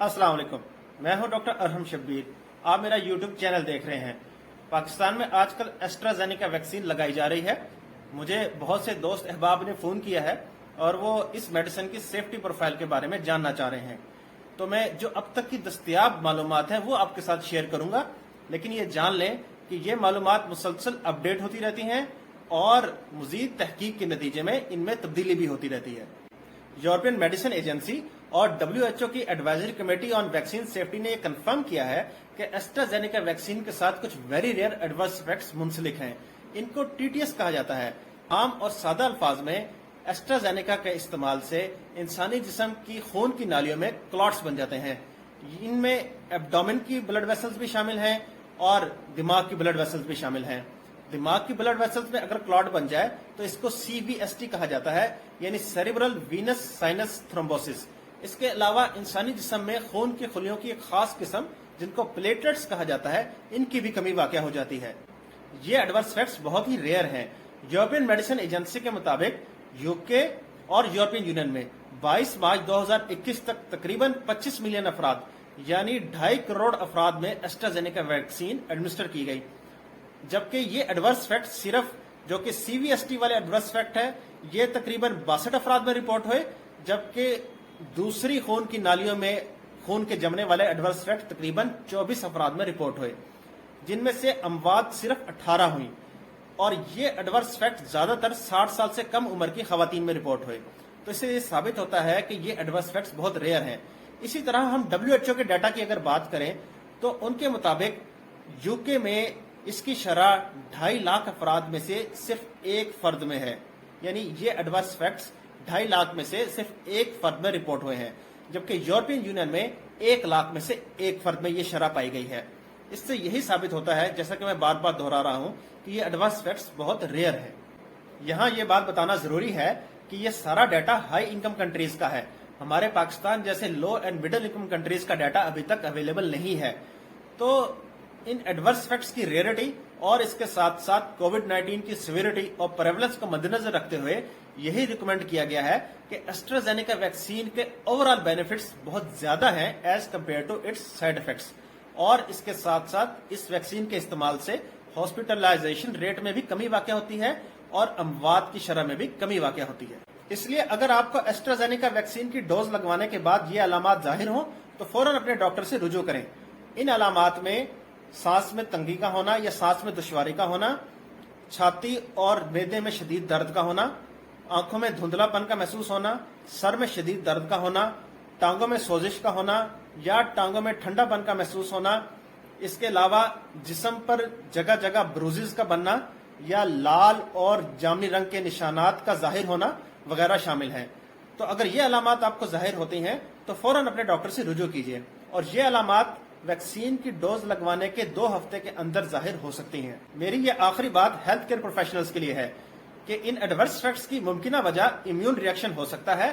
अस्सलाम वालेकुम। मैं हूं डॉक्टर अरहम शब्बीर। आप मेरा यूट्यूब चैनल देख रहे हैं। पाकिस्तान में आजकल एस्ट्राजेनेका वैक्सीन लगाई जा रही है। मुझे बहुत से दोस्त अहबाब ने फ़ोन किया है और वो इस मेडिसिन की सेफ्टी प्रोफाइल के बारे में जानना चाह रहे हैं। तो मैं जो अब तक की दस्तयाब मालूमात हैं वो आपके साथ शेयर करूंगा, लेकिन ये जान लें कि ये मालूमात मुसलसल अपडेट होती रहती हैं और मज़ीद तहकीक के नतीजे में इनमें तब्दीली भी होती रहती है। यूरोपियन मेडिसिन एजेंसी और WHO की advisory committee on vaccine safety ने यह कंफर्म किया है कि एस्ट्राजेनेका वैक्सीन के साथ कुछ वेरी रेयर एडवर्स इफेक्ट्स मुंसलिक हैं। इनको TTS कहा जाता है। आम और सादा अल्फाज में एस्ट्राजेनेका के इस्तेमाल से इंसानी जिस्म की खून की नालियों में क्लॉट्स बन जाते हैं। इनमें एब्डोमेन की ब्लड वेसल्स भी शामिल हैं और दिमाग की ब्लड वेसल्स भी शामिल हैं। दिमाग की ब्लड वेसल्स में अगर क्लॉट बन जाए तो इसको CVST कहा जाता है, यानी सेरिब्रल वीनस साइनस थ्रोम्बोसिस। इसके अलावा इंसानी जिस्म में खून की खुलियों की एक खास किस्म जिनको प्लेटलेट्स कहा जाता है, इनकी भी कमी वाक़या हो जाती है। ये एडवर्स इफेक्ट्स बहुत ही रेयर हैं। यूरोपियन मेडिसिन एजेंसी के मुताबिक यूके और यूरोपियन यूनियन में 22 मार्च 2021 तक तकरीबन 25 मिलियन अफराद यानी 2.5 करोड़ अफराद में एस्ट्राजेनेका वैक्सीन एडमिनिस्टर की गई, जबकि ये एडवर्स इफेक्ट सिर्फ जो कि CVST वाले एडवर्स इफेक्ट है ये तकरीबन 62 अफराद में रिपोर्ट हुए, जबकि दूसरी खून की नालियों में खून के जमने वाले एडवर्स इफेक्ट तकरीबन 24 अफराद में रिपोर्ट हुए, जिनमें से अमवात सिर्फ 18 हुई। और ये एडवर्स इफेक्ट ज्यादातर 60 साल से कम उम्र की खवातीन में रिपोर्ट हुए। तो इससे ये साबित होता है कि ये एडवर्स इफेक्ट्स बहुत रेयर हैं। इसी तरह हम WHO के डाटा की अगर बात करें तो उनके मुताबिक यूके में इसकी शरह 2.5 लाख अफराद में से सिर्फ एक फर्द में है, यानी ये एडवर्स इफेक्ट्स 2.5 लाख में से सिर्फ एक फर्द में रिपोर्ट हुए हैं, जबकि यूरोपियन यूनियन में 1 लाख में से एक फर्द में ये शरह पाई गई है। इससे यही साबित होता है, जैसा कि मैं बार बार दोहरा रहा हूं, कि ये एडवर्स इफेक्ट्स बहुत रेयर है। यहाँ ये बात बताना जरूरी है कि ये सारा डाटा हाई इनकम कंट्रीज का है। हमारे पाकिस्तान जैसे लो एंड मिडिल इनकम कंट्रीज का डाटा अभी तक अवेलेबल नहीं है। तो इन एडवर्स इफेक्ट्स की रेयरिटी और इसके साथ साथ कोविड-19 की सिवियरिटी और प्रेवलेंस को मद्देनजर रखते हुए यही रिकमेंड किया गया है कि एस्ट्राजेनेका वैक्सीन के ओवरऑल बेनिफिट्स बहुत ज्यादा हैं as compared to its side effects, और इसके साथ साथ इस वैक्सीन के इस्तेमाल से हॉस्पिटलाइजेशन रेट में भी कमी वाक़या होती है और अमवात की शरह में भी कमी वाक़या होती है। इसलिए अगर आपको एस्ट्राजेनेका वैक्सीन की डोज लगवाने के बाद ये अलामात जाहिर हों तो फौरन अपने डॉक्टर से रुजू करें। इन अलामात में सांस में तंगी का होना या सांस में दुश्वारी का होना, छाती और मेदे में शदीद दर्द का होना, आंखों में धुंधलापन का महसूस होना, सर में शदीद दर्द का होना, टांगों में सोजिश का होना या टांगों में ठंडापन का महसूस होना, इसके अलावा जिस्म पर जगह जगह ब्रूजेस का बनना या लाल और जामनी रंग के निशानात का जाहिर होना वगैरह शामिल हैं। तो अगर ये अलामात आपको जाहिर होती हैं तो फौरन अपने डॉक्टर से रुजू कीजिए, और ये अलामात वैक्सीन की डोज लगवाने के 2 हफ्ते के अंदर जाहिर हो सकती हैं। मेरी ये आखिरी बात हेल्थ केयर प्रोफेशनल्स के लिए है कि इन एडवर्स इफेक्ट्स की मुमकिना वजह इम्यून रिएक्शन हो सकता है।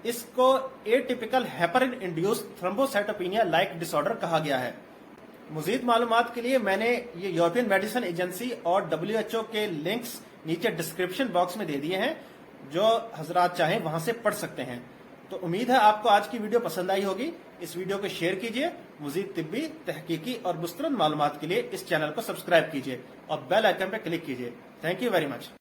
इसको atypical heparin induced thrombocytopenia like disorder कहा गया है। मजीद मालूमात के लिए मैंने ये यूरोपियन मेडिसिन एजेंसी और WHO के लिंक्स नीचे डिस्क्रिप्शन बॉक्स में दे दिए हैं, जो हजरात चाहें वहां से पढ़ सकते हैं। तो उम्मीद है आपको आज की वीडियो पसंद आई होगी। इस वीडियो को शेयर कीजिए। मजीद तिब्बी, तहकीकी और मुस्तरद मालूमात के लिए इस चैनल को सब्सक्राइब कीजिए और बेल आइकन पर क्लिक कीजिए। Thank you very much.